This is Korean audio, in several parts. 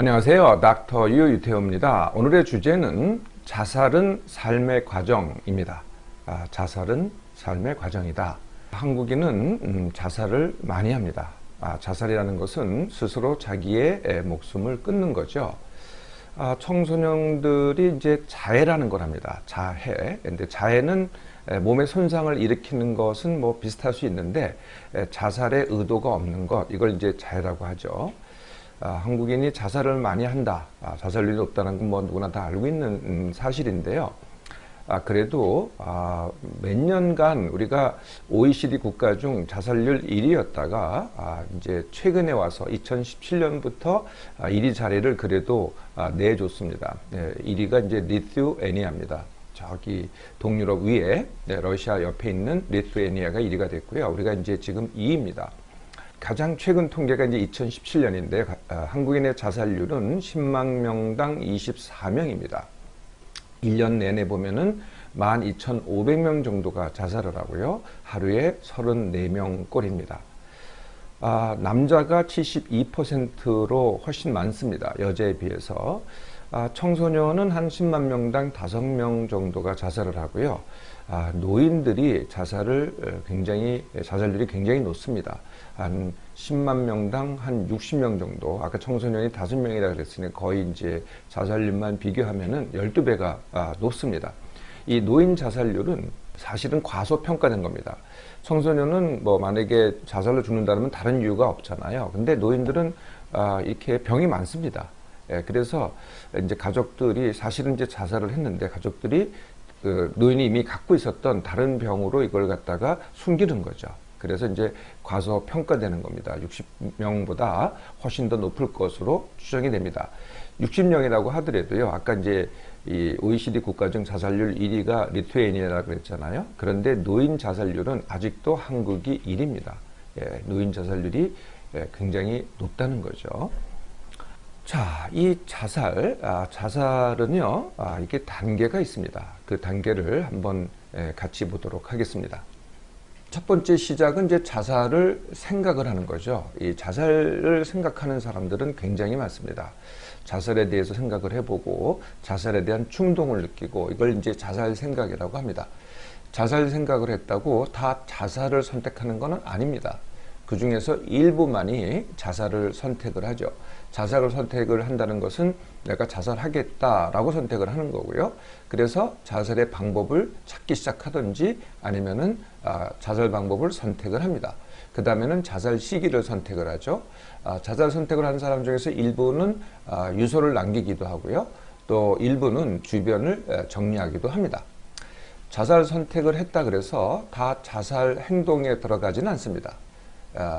안녕하세요. 닥터 유태호입니다. 오늘의 주제는 자살은 삶의 과정입니다. 자살은 삶의 과정이다. 한국인은 자살을 많이 합니다. 자살이라는 것은 스스로 자기의 목숨을 끊는 거죠. 청소년들이 이제 자해라는 걸 합니다. 자해. 근데 자해는 몸에 손상을 일으키는 것은 뭐 비슷할 수 있는데 자살의 의도가 없는 것, 이걸 이제 자해라고 하죠. 한국인이 자살을 많이 한다, 자살률이 높다는 건 뭐 누구나 다 알고 있는 사실인데요. 그래도 몇 년간 우리가 OECD 국가 중 자살률 1위였다가 이제 최근에 와서 2017년부터 1위 자리를 그래도 내줬습니다. 1위가 이제 리투애니아입니다. 저기 동유럽 위에 러시아 옆에 있는 리투애니아가 1위가 됐고요. 우리가 이제 지금 2위입니다. 가장 최근 통계가 이제 2017년인데 한국인의 자살률은 10만 명당 24명입니다. 1년 내내 보면은 12,500명 정도가 자살을 하고요. 하루에 34명 꼴입니다. 남자가 72%로 훨씬 많습니다. 여자에 비해서. 청소년은 한 10만 명당 5명 정도가 자살을 하고요. 노인들이 자살률이 굉장히 높습니다. 한 10만 명당 한 60명 정도. 아까 청소년이 5명이라 그랬으니 거의 이제 자살률만 비교하면은 12배가 높습니다. 이 노인 자살률은 사실은 과소평가된 겁니다. 청소년은 뭐 만약에 자살로 죽는다면 다른 이유가 없잖아요. 근데 노인들은 이렇게 병이 많습니다. 그래서 이제 가족들이 사실은 이제 자살을 했는데 가족들이 그 노인이 이미 갖고 있었던 다른 병으로 이걸 갖다가 숨기는 거죠. 그래서 이제 과소평가되는 겁니다. 60명보다 훨씬 더 높을 것으로 추정이 됩니다. 60명이라고 하더라도요. 아까 이제 이 OECD 국가 중 자살률 1위가 리투애니아라고 그랬잖아요. 그런데 노인 자살률은 아직도 한국이 1위입니다. 노인 자살률이 굉장히 높다는 거죠. 자, 이 자살은요, 이게 단계가 있습니다. 그 단계를 한번 같이 보도록 하겠습니다. 첫 번째 시작은 이제 자살을 생각을 하는 거죠. 이 자살을 생각하는 사람들은 굉장히 많습니다. 자살에 대해서 생각을 해보고 자살에 대한 충동을 느끼고 이걸 이제 자살 생각이라고 합니다. 자살 생각을 했다고 다 자살을 선택하는 것은 아닙니다. 그 중에서 일부만이 자살을 선택을 하죠. 자살을 선택을 한다는 것은 내가 자살하겠다라고 선택을 하는 거고요. 그래서 자살의 방법을 찾기 시작하든지 아니면은 자살 방법을 선택을 합니다. 그 다음에는 자살 시기를 선택을 하죠. 자살 선택을 한 사람 중에서 일부는 유서를 남기기도 하고요. 또 일부는 주변을 정리하기도 합니다. 자살 선택을 했다 그래서 다 자살 행동에 들어가지는 않습니다.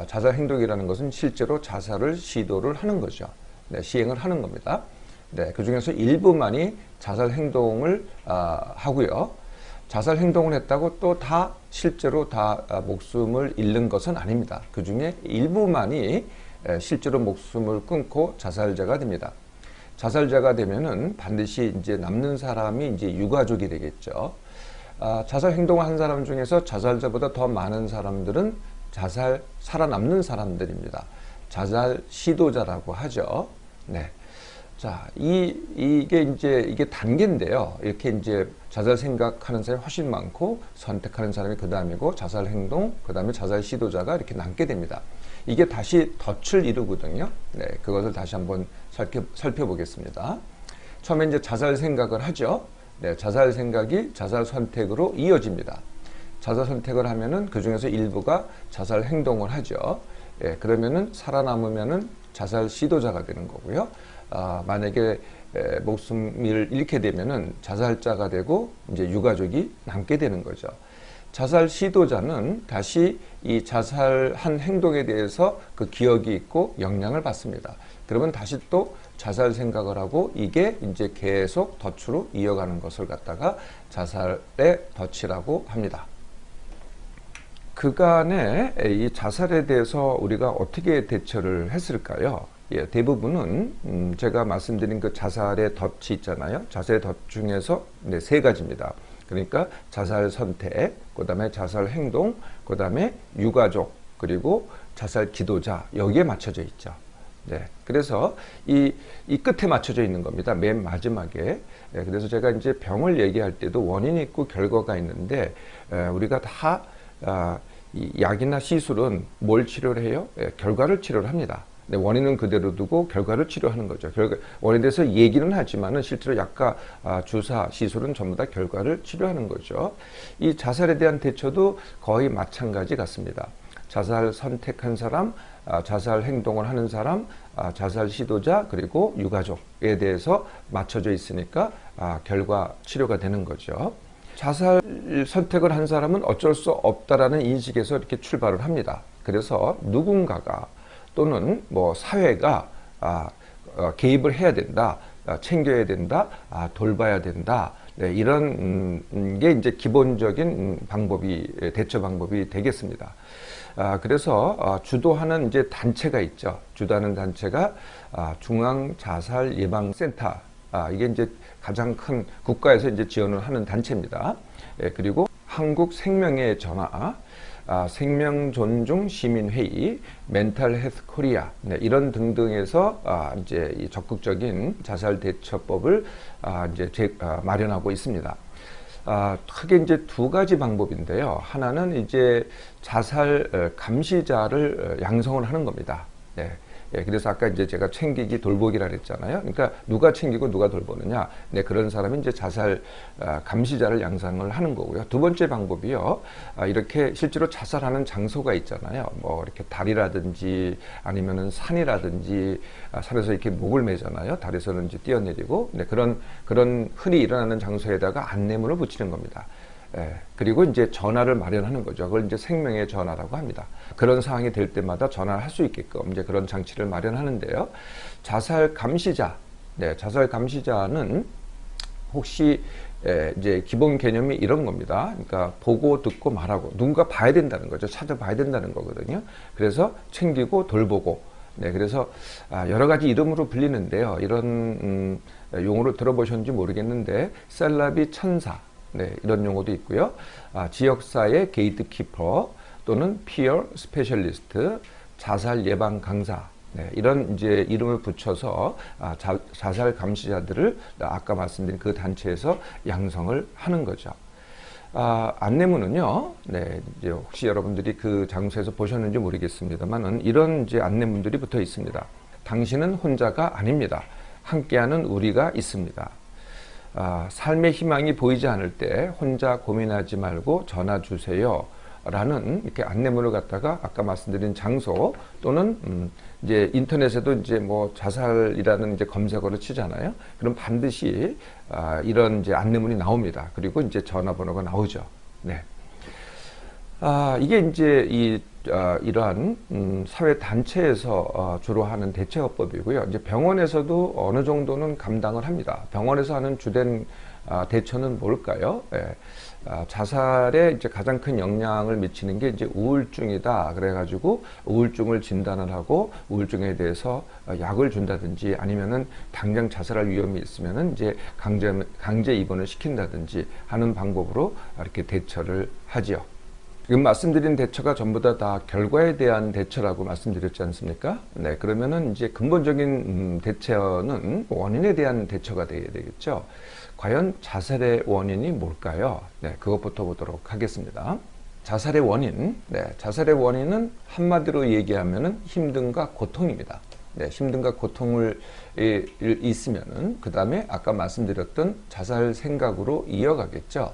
자살 행동이라는 것은 실제로 자살을 시도를 하는 거죠. 시행을 하는 겁니다. 그 중에서 일부만이 자살 행동을 하고요. 자살 행동을 했다고 또 다 실제로 다 목숨을 잃는 것은 아닙니다. 그 중에 일부만이 실제로 목숨을 끊고 자살자가 됩니다. 자살자가 되면은 반드시 이제 남는 사람이 이제 유가족이 되겠죠. 자살 행동을 한 사람 중에서 자살자보다 더 많은 사람들은 살아남는 사람들입니다. 자살 시도자라고 하죠. 자, 이게 단계인데요. 이렇게 이제 자살 생각하는 사람이 훨씬 많고 선택하는 사람이 그 다음이고 자살 행동, 그 다음에 자살 시도자가 이렇게 남게 됩니다. 이게 다시 덫을 이루거든요. 그것을 다시 한번 살펴보겠습니다. 처음에 이제 자살 생각을 하죠. 자살 생각이 자살 선택으로 이어집니다. 자살 선택을 하면은 그 중에서 일부가 자살 행동을 하죠. 그러면은 살아남으면은 자살 시도자가 되는 거고요. 만약에 목숨을 잃게 되면은 자살자가 되고 이제 유가족이 남게 되는 거죠. 자살 시도자는 다시 이 자살한 행동에 대해서 그 기억이 있고 영향을 받습니다. 그러면 다시 또 자살 생각을 하고 이게 이제 계속 덫으로 이어가는 것을 갖다가 자살의 덫이라고 합니다. 그간에 이 자살에 대해서 우리가 어떻게 대처를 했을까요? 대부분은 제가 말씀드린 그 자살의 덫이 있잖아요. 자살의 덫 중에서 3가지입니다. 그러니까 자살 선택, 그 다음에 자살 행동, 그 다음에 유가족, 그리고 자살 기도자, 여기에 맞춰져 있죠. 네, 그래서 이 끝에 맞춰져 있는 겁니다. 맨 마지막에. 네, 그래서 제가 이제 병을 얘기할 때도 원인이 있고 결과가 있는데, 우리가 다, 이 약이나 시술은 뭘 치료를 해요? 결과를 치료를 합니다. 네, 원인은 그대로 두고 결과를 치료하는 거죠. 원인에 대해서 얘기는 하지만은 실제로 약과 주사, 시술은 전부 다 결과를 치료하는 거죠. 이 자살에 대한 대처도 거의 마찬가지 같습니다. 자살 선택한 사람, 자살 행동을 하는 사람, 자살 시도자, 그리고 유가족에 대해서 맞춰져 있으니까 결과 치료가 되는 거죠. 자살 선택을 한 사람은 어쩔 수 없다라는 인식에서 이렇게 출발을 합니다. 그래서 누군가가 또는 뭐 사회가 개입을 해야 된다, 챙겨야 된다, 돌봐야 된다. 네, 이런 게 이제 기본적인 대처 방법이 되겠습니다. 그래서 주도하는 이제 단체가 있죠. 주도하는 단체가 중앙자살예방센터. 이게 이제 가장 큰 국가에서 이제 지원을 하는 단체입니다. 예, 그리고 한국생명의 전화, 생명존중시민회의, 멘탈헬스 코리아, 네, 이런 등등에서 이제 이 적극적인 자살 대처법을 이제 마련하고 있습니다. 크게 이제 두 가지 방법인데요. 하나는 이제 자살 감시자를 양성을 하는 겁니다. 네. 예, 그래서 아까 이제 제가 챙기기 돌보기라 그랬잖아요. 그러니까 누가 챙기고 누가 돌보느냐. 네, 그런 사람이 이제 자살 감시자를 양성을 하는 거고요. 두 번째 방법이요. 이렇게 실제로 자살하는 장소가 있잖아요. 뭐 이렇게 다리라든지 아니면은 산이라든지 산에서 이렇게 목을 매잖아요. 다리에서는 이제 뛰어내리고 네, 그런 흔히 일어나는 장소에다가 안내문을 붙이는 겁니다. 예, 그리고 이제 전화를 마련하는 거죠. 그걸 이제 생명의 전화라고 합니다. 그런 상황이 될 때마다 전화를 할 수 있게끔 이제 그런 장치를 마련하는데요. 자살 감시자, 네, 자살 감시자는 혹시 이제 기본 개념이 이런 겁니다. 그러니까 보고 듣고 말하고 누군가 봐야 된다는 거죠. 찾아봐야 된다는 거거든요. 그래서 챙기고 돌보고. 네, 그래서 여러 가지 이름으로 불리는데요. 이런 용어를 들어보셨는지 모르겠는데 셀럽이 천사. 네, 이런 용어도 있고요. 지역사회 게이트키퍼 또는 피어 스페셜리스트, 자살 예방 강사. 네, 이런 이제 이름을 붙여서 자살 감시자들을 아까 말씀드린 그 단체에서 양성을 하는 거죠. 안내문은요, 네, 이제 혹시 여러분들이 그 장소에서 보셨는지 모르겠습니다만은 이런 이제 안내문들이 붙어 있습니다. 당신은 혼자가 아닙니다. 함께하는 우리가 있습니다. 삶의 희망이 보이지 않을 때 혼자 고민하지 말고 전화 주세요. 라는 이렇게 안내문을 갖다가 아까 말씀드린 장소 또는 이제 인터넷에도 이제 뭐 자살이라는 이제 검색어를 치잖아요. 그럼 반드시 이런 이제 안내문이 나옵니다. 그리고 이제 전화번호가 나오죠. 네. 이게 이제 이러한 사회 단체에서 주로 하는 대처법이고요. 이제 병원에서도 어느 정도는 감당을 합니다. 병원에서 하는 주된 대처는 뭘까요? 예. 자살에 이제 가장 큰 영향을 미치는 게 이제 우울증이다. 그래가지고 우울증을 진단을 하고 우울증에 대해서 약을 준다든지 아니면은 당장 자살할 위험이 있으면은 이제 강제 입원을 시킨다든지 하는 방법으로 이렇게 대처를 하지요. 지금 말씀드린 대처가 전부 다 결과에 대한 대처라고 말씀드렸지 않습니까? 네, 그러면은 이제 근본적인 대처는 원인에 대한 대처가 되어야 되겠죠. 과연 자살의 원인이 뭘까요? 네, 그것부터 보도록 하겠습니다. 자살의 원인, 네, 자살의 원인은 한마디로 얘기하면은 힘듦과 고통입니다. 네, 힘듦과 고통을 있으면은 그 다음에 아까 말씀드렸던 자살 생각으로 이어가겠죠.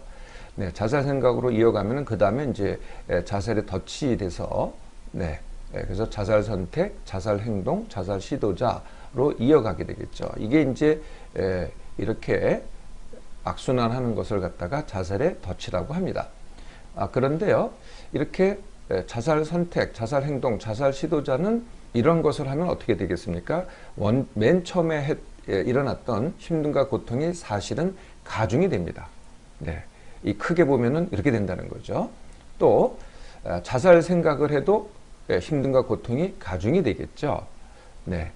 네, 자살 생각으로 이어가면은 그 다음에 이제 자살에 덫이 돼서 네, 그래서 자살 선택, 자살 행동, 자살 시도자로 이어가게 되겠죠. 이게 이제 이렇게 악순환하는 것을 갖다가 자살의 덫이라고 합니다. 그런데요, 이렇게 자살 선택, 자살 행동, 자살 시도자는 이런 것을 하면 어떻게 되겠습니까? 맨 처음에 일어났던 힘듦과 고통이 사실은 가중이 됩니다. 네. 이 크게 보면은 이렇게 된다는 거죠. 또 자살 생각을 해도 힘듦과 고통이 가중이 되겠죠. 네,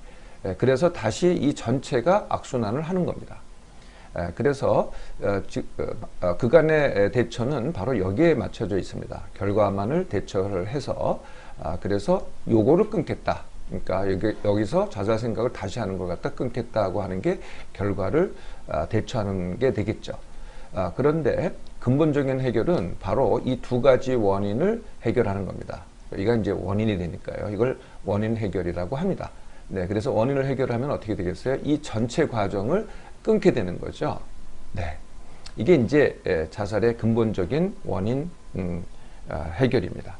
그래서 다시 이 전체가 악순환을 하는 겁니다. 그래서 그간의 대처는 바로 여기에 맞춰져 있습니다. 결과만을 대처를 해서 그래서 요거를 끊겠다. 그러니까 여기서 자살 생각을 다시 하는 걸 갖다 끊겠다고 하는 게 결과를 대처하는 게 되겠죠. 그런데 근본적인 해결은 바로 이 두 가지 원인을 해결하는 겁니다. 이가 이제 원인이 되니까요. 이걸 원인 해결이라고 합니다. 네, 그래서 원인을 해결하면 어떻게 되겠어요? 이 전체 과정을 끊게 되는 거죠. 네, 이게 이제 자살의 근본적인 원인 해결입니다.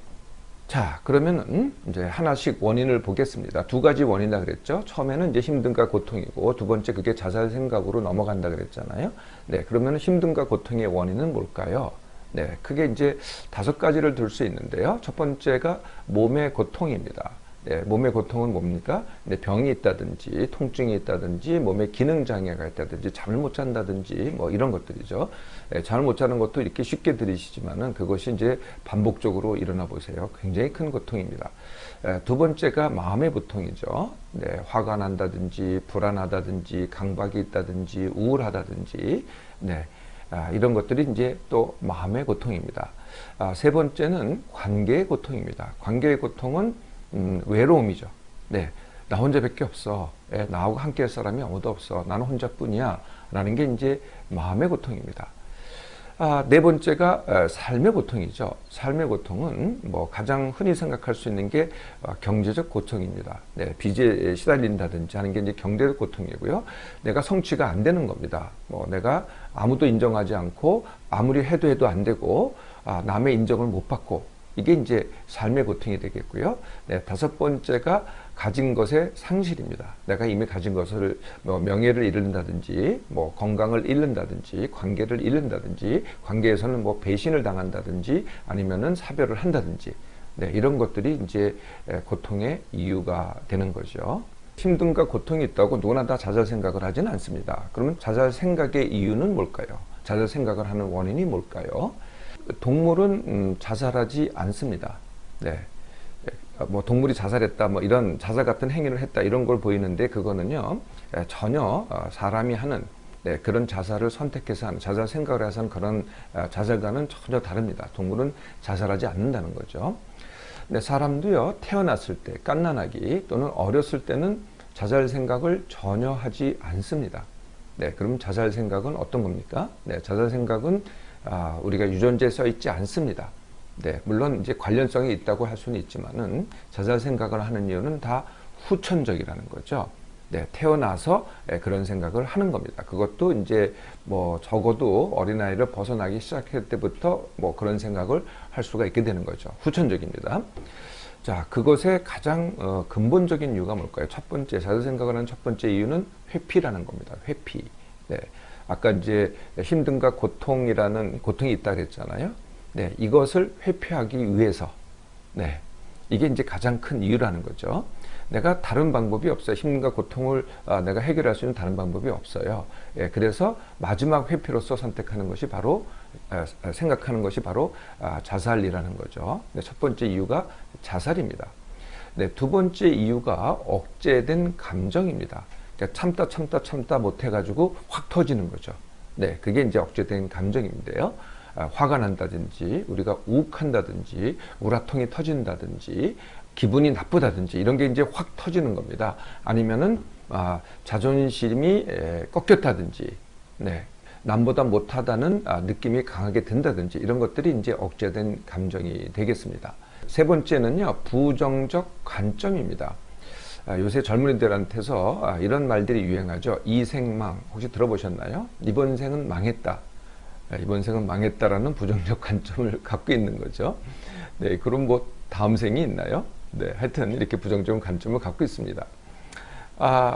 자, 그러면은 이제 하나씩 원인을 보겠습니다. 두 가지 원인이라 그랬죠. 처음에는 이제 힘듦과 고통이고, 두 번째 그게 자살 생각으로 넘어간다 그랬잖아요. 네, 그러면 힘듦과 고통의 원인은 뭘까요? 네, 크게 이제 5가지를 들 수 있는데요. 첫 번째가 몸의 고통입니다. 네, 몸의 고통은 뭡니까? 네, 병이 있다든지, 통증이 있다든지, 몸에 기능 장애가 있다든지, 잠을 못 잔다든지, 뭐 이런 것들이죠. 네, 잠을 못 자는 것도 이렇게 쉽게 들으시지만은 그것이 이제 반복적으로 일어나 보세요. 굉장히 큰 고통입니다. 두 번째가 마음의 고통이죠. 네, 화가 난다든지, 불안하다든지, 강박이 있다든지, 우울하다든지, 네, 이런 것들이 이제 또 마음의 고통입니다. 세 번째는 관계의 고통입니다. 관계의 고통은 외로움이죠. 네, 나 혼자밖에 없어. 나하고 함께 할 사람이 아무도 없어. 나는 혼자뿐이야. 라는 게 이제 마음의 고통입니다. 네 번째가 삶의 고통이죠. 삶의 고통은 뭐 가장 흔히 생각할 수 있는 게 경제적 고통입니다. 네, 빚에 시달린다든지 하는 게 이제 경제적 고통이고요. 내가 성취가 안 되는 겁니다. 뭐 내가 아무도 인정하지 않고 아무리 해도 안 되고 남의 인정을 못 받고 이게 이제 삶의 고통이 되겠고요. 네, 5번째가 가진 것의 상실입니다. 내가 이미 가진 것을 뭐 명예를 잃는다든지, 뭐 건강을 잃는다든지, 관계를 잃는다든지, 관계에서는 뭐 배신을 당한다든지, 아니면은 사별을 한다든지, 네, 이런 것들이 이제 고통의 이유가 되는 거죠. 힘듦과 고통이 있다고 누구나 다 자살 생각을 하지는 않습니다. 그러면 자살 생각의 이유는 뭘까요? 자살 생각을 하는 원인이 뭘까요? 동물은 자살하지 않습니다. 네. 뭐 동물이 자살했다, 뭐 이런 자살 같은 행위를 했다, 이런 걸 보이는데 그거는요, 전혀 사람이 하는 그런 자살을 선택해서 하는 자살 생각을 해서 하는 그런 자살과는 전혀 다릅니다. 동물은 자살하지 않는다는 거죠. 근데 사람도요, 태어났을 때 갓난아기 또는 어렸을 때는 자살 생각을 전혀 하지 않습니다. 네, 그럼 자살 생각은 어떤 겁니까? 네, 자살 생각은 우리가 유전자에 써 있지 않습니다. 네, 물론 이제 관련성이 있다고 할 수는 있지만은 자살 생각을 하는 이유는 다 후천적이라는 거죠. 네, 태어나서 그런 생각을 하는 겁니다. 그것도 이제 뭐 적어도 어린아이를 벗어나기 시작할 때부터 뭐 그런 생각을 할 수가 있게 되는 거죠. 후천적입니다. 자, 그것의 가장 근본적인 이유가 뭘까요? 첫 번째, 자살 생각을 하는 첫 번째 이유는 회피라는 겁니다. 회피. 네. 아까 이제 힘듦과 고통이라는 고통이 있다 그랬잖아요. 네, 이것을 회피하기 위해서, 네, 이게 이제 가장 큰 이유라는 거죠. 내가 다른 방법이 없어요. 힘과 고통을 내가 해결할 수 있는 다른 방법이 없어요. 예, 그래서 마지막 회피로서 선택하는 것이 바로 생각하는 것이 바로 자살이라는 거죠. 네, 첫 번째 이유가 자살입니다. 네, 두 번째 이유가 억제된 감정입니다. 그러니까 참다 못 해가지고 확 터지는 거죠. 네, 그게 이제 억제된 감정인데요. 화가 난다든지, 우리가 욱한다든지, 우라통이 터진다든지, 기분이 나쁘다든지, 이런 게 이제 확 터지는 겁니다. 아니면은, 자존심이 꺾였다든지, 네, 남보다 못하다는 느낌이 강하게 든다든지, 이런 것들이 이제 억제된 감정이 되겠습니다. 세 번째는요, 부정적 관점입니다. 요새 젊은이들한테서 이런 말들이 유행하죠. 이생망, 혹시 들어보셨나요? 이번 생은 망했다. 이번 생은 망했다라는 부정적 관점을 갖고 있는 거죠. 네, 그럼 뭐 다음 생이 있나요? 네, 하여튼 이렇게 부정적 관점을 갖고 있습니다.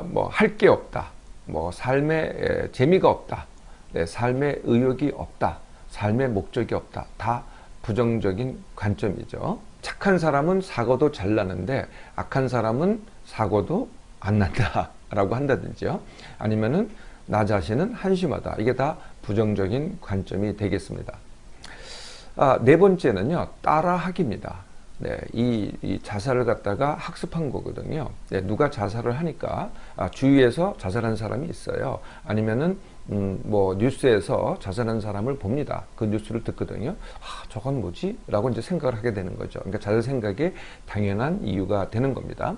뭐 할 게 없다. 뭐 삶에 재미가 없다. 네, 삶에 의욕이 없다. 삶의 목적이 없다. 다 부정적인 관점이죠. 착한 사람은 사고도 잘 나는데 악한 사람은 사고도 안 난다 라고 한다든지요. 아니면은 나 자신은 한심하다. 이게 다 부정적인 관점이 되겠습니다. 네 번째는요, 따라하기입니다. 네, 이 자살을 갖다가 학습한 거거든요. 네, 누가 자살을 하니까 주위에서 자살한 사람이 있어요. 아니면은 뭐 뉴스에서 자살한 사람을 봅니다. 그 뉴스를 듣거든요. 저건 뭐지? 라고 이제 생각을 하게 되는 거죠. 그러니까 자살 생각의 당연한 이유가 되는 겁니다.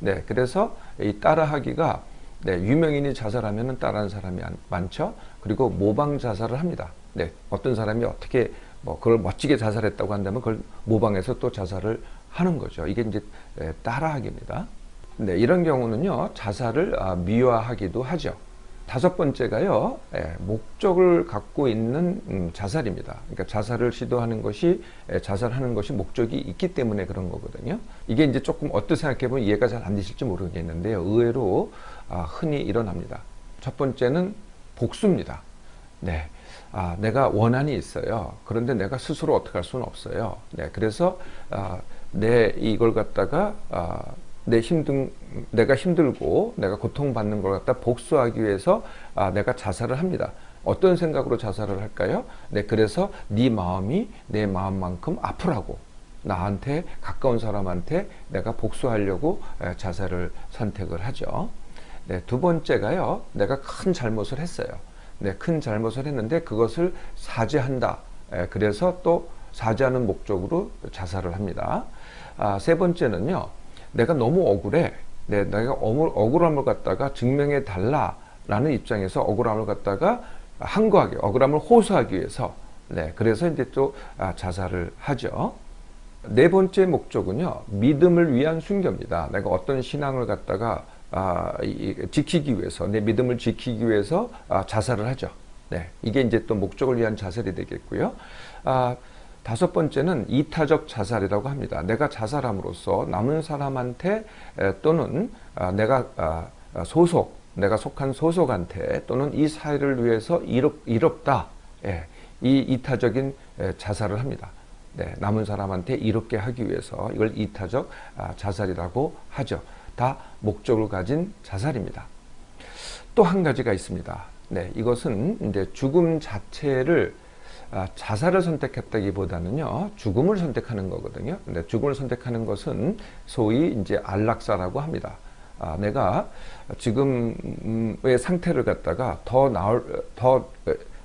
네, 그래서 이 따라하기가 네, 유명인이 자살하면은 따라하는 사람이 많죠. 그리고 모방 자살을 합니다. 네, 어떤 사람이 어떻게 뭐 그걸 멋지게 자살했다고 한다면 그걸 모방해서 또 자살을 하는 거죠. 이게 이제 따라하기입니다. 네, 이런 경우는요, 자살을 미화하기도 하죠. 다섯 번째가요, 목적을 갖고 있는 자살입니다. 그러니까 자살을 시도하는 것이, 자살하는 것이 목적이 있기 때문에 그런 거거든요. 이게 이제 조금 어떻게 생각해보면 이해가 잘 안 되실지 모르겠는데요. 의외로 흔히 일어납니다. 첫 번째는 복수입니다. 네. 내가 원한이 있어요. 그런데 내가 스스로 어떻게 할 수는 없어요. 네. 그래서, 이걸 갖다가, 내가 힘들고 내가 고통받는 걸 갖다 복수하기 위해서 내가 자살을 합니다. 어떤 생각으로 자살을 할까요? 네, 그래서 네 마음이 내 마음만큼 아프라고 나한테 가까운 사람한테 내가 복수하려고 자살을 선택을 하죠. 네, 두 번째가요, 내가 큰 잘못을 했어요. 네, 큰 잘못을 했는데 그것을 사죄한다. 그래서 또 사죄하는 목적으로 자살을 합니다. 세 번째는요, 내가 너무 억울해. 네, 내가 억울함을 갖다가 증명해 달라라는 입장에서 억울함을 갖다가 항거하기, 억울함을 호소하기 위해서, 네, 그래서 이제 또 자살을 하죠. 네 번째 목적은요, 믿음을 위한 순교입니다. 내가 어떤 신앙을 갖다가 지키기 위해서, 내 믿음을 지키기 위해서 자살을 하죠. 네, 이게 이제 또 목적을 위한 자살이 되겠고요. 다섯 번째는 이타적 자살이라고 합니다. 내가 자살함으로써 남은 사람한테 또는 내가 속한 소속한테 또는 이 사회를 위해서 이롭다. 이 이타적인 자살을 합니다. 네, 남은 사람한테 이롭게 하기 위해서 이걸 이타적 자살이라고 하죠. 다 목적을 가진 자살입니다. 또 한 가지가 있습니다. 네, 이것은 이제 죽음 자체를 자살을 선택했다기보다는요, 죽음을 선택하는 거거든요. 근데 죽음을 선택하는 것은 소위 이제 안락사라고 합니다. 내가 지금의 상태를 갖다가 더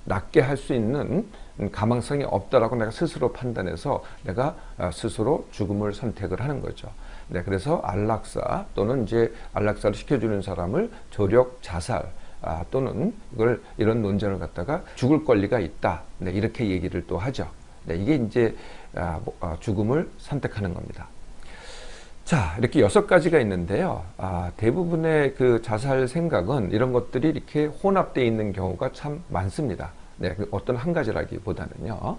낫게 할 수 있는 가망성이 없다라고 내가 스스로 판단해서 내가 스스로 죽음을 선택을 하는 거죠. 네, 그래서 안락사 또는 이제 안락사를 시켜주는 사람을 조력 자살, 또는 이런 논쟁을 갖다가 죽을 권리가 있다. 네, 이렇게 얘기를 또 하죠. 네, 이게 이제 죽음을 선택하는 겁니다. 자, 이렇게 6가지가 있는데요. 대부분의 그 자살 생각은 이런 것들이 이렇게 혼합되어 있는 경우가 참 많습니다. 네, 어떤 한 가지라기보다는요.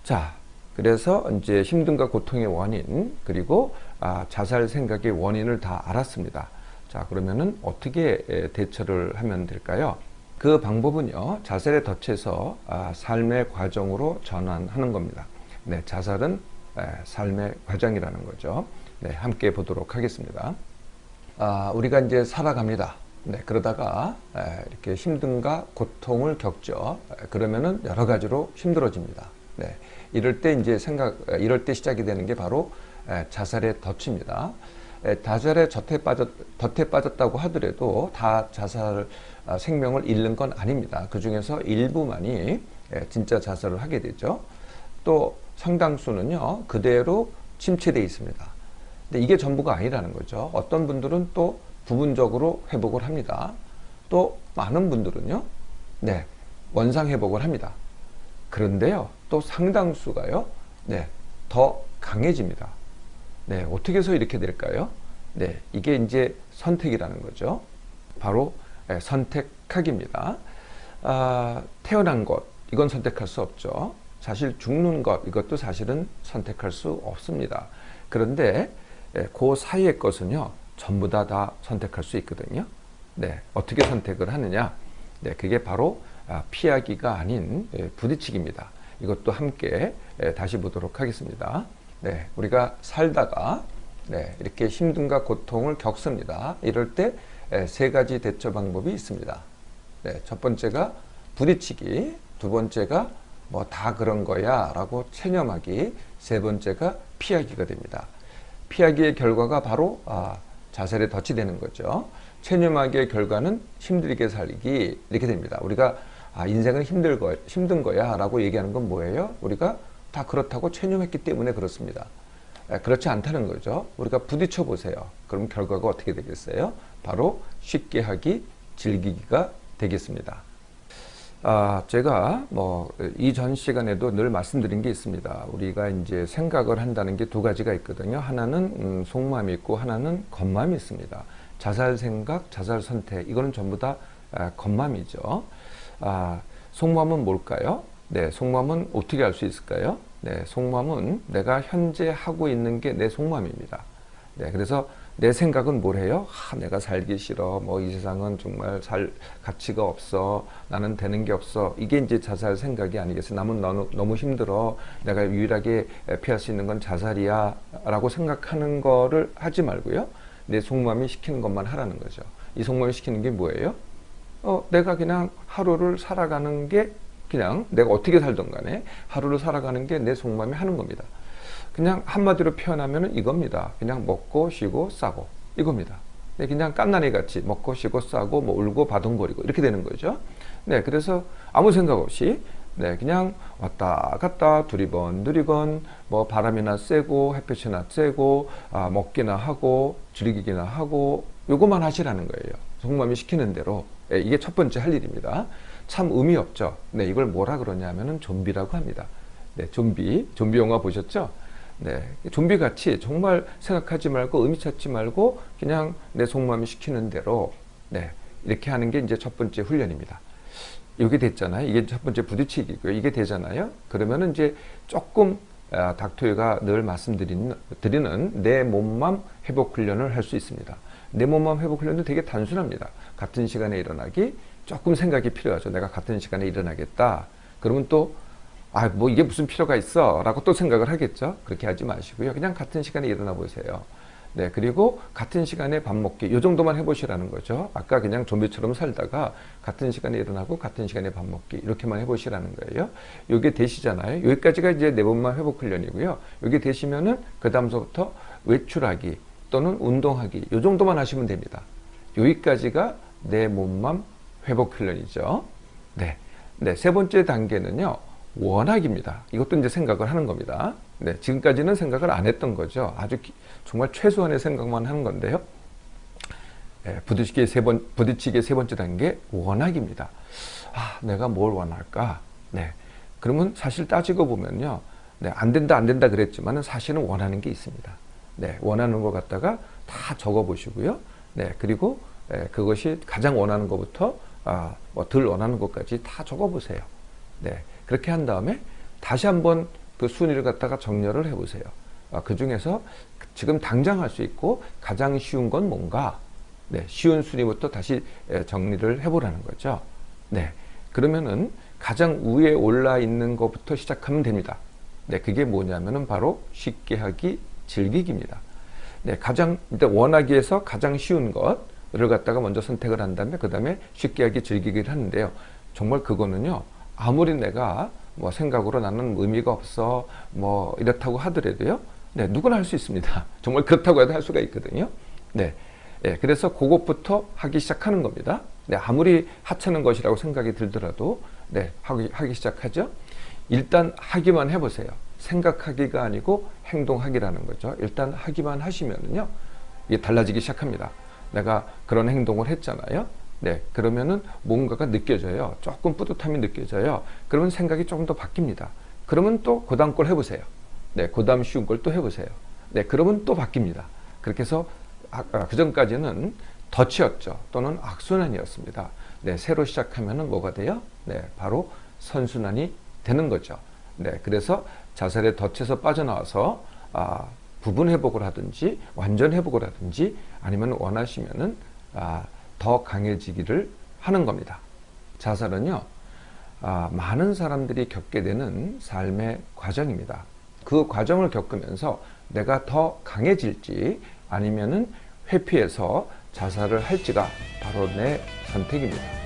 자, 그래서 이제 힘듦과 고통의 원인, 그리고 자살 생각의 원인을 다 알았습니다. 자, 그러면은 어떻게 대처를 하면 될까요? 그 방법은요, 자살에 덧해서 삶의 과정으로 전환하는 겁니다. 네, 자살은 삶의 과정이라는 거죠. 네, 함께 보도록 하겠습니다. 우리가 이제 살아갑니다. 네, 그러다가 이렇게 힘듦과 고통을 겪죠. 그러면은 여러 가지로 힘들어집니다. 네, 이럴 때 시작이 되는 게 바로 자살의 덫입니다. 자살의 덫에 빠졌다고 하더라도 다 생명을 잃는 건 아닙니다. 그 중에서 일부만이 진짜 자살을 하게 되죠. 또 상당수는요, 그대로 침체되어 있습니다. 근데 이게 전부가 아니라는 거죠. 어떤 분들은 또 부분적으로 회복을 합니다. 또 많은 분들은요, 네, 원상 회복을 합니다. 그런데요, 또 상당수가요, 네, 더 강해집니다. 네, 어떻게 해서 이렇게 될까요? 네, 이게 이제 선택이라는 거죠. 바로 선택하기입니다. 태어난 것, 이건 선택할 수 없죠. 사실 죽는 것, 이것도 사실은 선택할 수 없습니다. 그런데 그 사이의 것은요, 전부 다 선택할 수 있거든요. 네, 어떻게 선택을 하느냐? 네, 그게 바로 피하기가 아닌 부딪히기입니다. 이것도 함께 다시 보도록 하겠습니다. 네, 우리가 살다가 이렇게 힘듦과 고통을 겪습니다. 이럴 때 3가지 대처 방법이 있습니다. 네, 첫 번째가 부딪히기, 두 번째가 뭐 다 그런 거야 라고 체념하기, 세 번째가 피하기가 됩니다. 피하기의 결과가 바로 자살의 덫이 되는 거죠. 체념하기의 결과는 힘들게 살기, 이렇게 됩니다. 우리가 인생은 힘든 거야 라고 얘기하는 건 뭐예요? 우리가 다 그렇다고 체념했기 때문에 그렇습니다. 그렇지 않다는 거죠. 우리가 부딪혀 보세요. 그럼 결과가 어떻게 되겠어요? 바로 쉽게 하기, 즐기기가 되겠습니다. 제가 이전 시간에도 늘 말씀드린 게 있습니다. 우리가 이제 생각을 한다는 게 두 가지가 있거든요. 하나는 속마음이 있고 하나는 겉마음이 있습니다. 자살 생각, 자살 선택, 이거는 전부 다 겉마음이죠. 속마음은 뭘까요? 네, 속마음은 어떻게 알 수 있을까요? 네, 속마음은 내가 현재 하고 있는 게 내 속마음입니다. 네, 그래서 내 생각은 뭘 해요? 내가 살기 싫어. 이 세상은 정말 살 가치가 없어. 나는 되는 게 없어. 이게 이제 자살 생각이 아니겠어요? 남은 너무 힘들어. 내가 유일하게 피할 수 있는 건 자살이야. 라고 생각하는 거를 하지 말고요. 내 속마음이 시키는 것만 하라는 거죠. 이 속마음이 시키는 게 뭐예요? 내가 그냥 하루를 살아가는 게 그냥 내가 어떻게 살던 간에 하루를 살아가는 게 내 속마음이 하는 겁니다. 그냥 한마디로 표현하면 이겁니다. 그냥 먹고 쉬고 싸고 이겁니다. 네, 그냥 깐난이 같이 먹고 쉬고 싸고 울고 바둥거리고 이렇게 되는 거죠. 네, 그래서 아무 생각 없이 그냥 왔다 갔다 두리번 바람이나 쐬고 햇볕이나 쐬고 먹기나 하고 즐기기나 하고 요것만 하시라는 거예요. 속마음이 시키는 대로. 이게 첫 번째 할 일입니다. 참 의미 없죠. 네, 이걸 뭐라 그러냐면은 좀비라고 합니다. 네, 좀비 영화 보셨죠? 네, 좀비 같이 정말 생각하지 말고 의미 찾지 말고 그냥 내 속마음이 시키는 대로 이렇게 하는 게 이제 첫 번째 훈련입니다. 이게 됐잖아요. 이게 첫 번째 부딪히기고요. 이게 되잖아요. 그러면은 이제 조금 닥터유가 늘 말씀드리는 내 몸맘 회복 훈련을 할 수 있습니다. 내 몸맘 회복 훈련은 되게 단순합니다. 같은 시간에 일어나기, 조금 생각이 필요하죠. 내가 같은 시간에 일어나겠다. 그러면 또 이게 무슨 필요가 있어 라고 또 생각을 하겠죠. 그렇게 하지 마시고요. 그냥 같은 시간에 일어나 보세요. 네, 그리고 같은 시간에 밥 먹기, 요 정도만 해보시라는 거죠. 아까 그냥 좀비처럼 살다가 같은 시간에 일어나고 같은 시간에 밥 먹기, 이렇게만 해보시라는 거예요. 요게 되시잖아요. 여기까지가 이제 내 몸만 회복 훈련이고요. 요게 되시면은 그 다음서부터 외출하기 또는 운동하기, 요 정도만 하시면 됩니다. 여기까지가 내 몸만 회복 훈련이죠. 네, 세 번째 단계는요. 원학입니다. 이것도 이제 생각을 하는 겁니다. 네, 지금까지는 생각을 안 했던 거죠. 아주 정말 최소한의 생각만 하는 건데요. 부딪히기의 세 번째 단계, 원학입니다. 내가 뭘 원할까? 네, 그러면 사실 따지고 보면요. 네, 안 된다 그랬지만은 사실은 원하는 게 있습니다. 네, 원하는 것 갖다가 다 적어 보시고요. 네, 그리고 그것이 가장 원하는 것부터 덜 원하는 것까지 다 적어 보세요. 네, 그렇게 한 다음에 다시 한번 그 순위를 갖다가 정렬을 해보세요. 그 중에서 지금 당장 할 수 있고 가장 쉬운 건 뭔가? 네, 쉬운 순위부터 다시 정리를 해보라는 거죠. 네, 그러면은 가장 위에 올라 있는 것부터 시작하면 됩니다. 네, 그게 뭐냐면은 바로 쉽게 하기, 즐기기입니다. 네, 일단 원하기에서 가장 쉬운 것을 갖다가 먼저 선택을 한 다음에 그 다음에 쉽게 하기, 즐기기를 하는데요. 정말 그거는요. 아무리 내가 생각으로 나는 의미가 없어 이렇다고 하더라도요. 네, 누구나 할 수 있습니다. 정말 그렇다고 해도 할 수가 있거든요. 네, 그래서 그것부터 하기 시작하는 겁니다. 네, 아무리 하찮은 것이라고 생각이 들더라도 네, 하기 시작하죠. 일단 하기만 해보세요. 생각하기가 아니고 행동하기라는 거죠. 일단 하기만 하시면은요, 이게 달라지기 시작합니다. 내가 그런 행동을 했잖아요. 네, 그러면은 뭔가가 느껴져요. 조금 뿌듯함이 느껴져요. 그러면 생각이 조금 더 바뀝니다. 그러면 또 그 다음 걸 해보세요. 네, 그 다음 쉬운 걸 또 해보세요. 네, 그러면 또 바뀝니다. 그렇게 해서 그 전까지는 덫이었죠. 또는 악순환이었습니다. 네, 새로 시작하면은 뭐가 돼요? 네, 바로 선순환이 되는 거죠. 네, 그래서 자살의 덫에서 빠져나와서 부분 회복을 하든지 완전 회복을 하든지 아니면 원하시면은 더 강해지기를 하는 겁니다. 자살은요, 많은 사람들이 겪게 되는 삶의 과정입니다. 그 과정을 겪으면서 내가 더 강해질지 아니면은 회피해서 자살을 할지가 바로 내 선택입니다.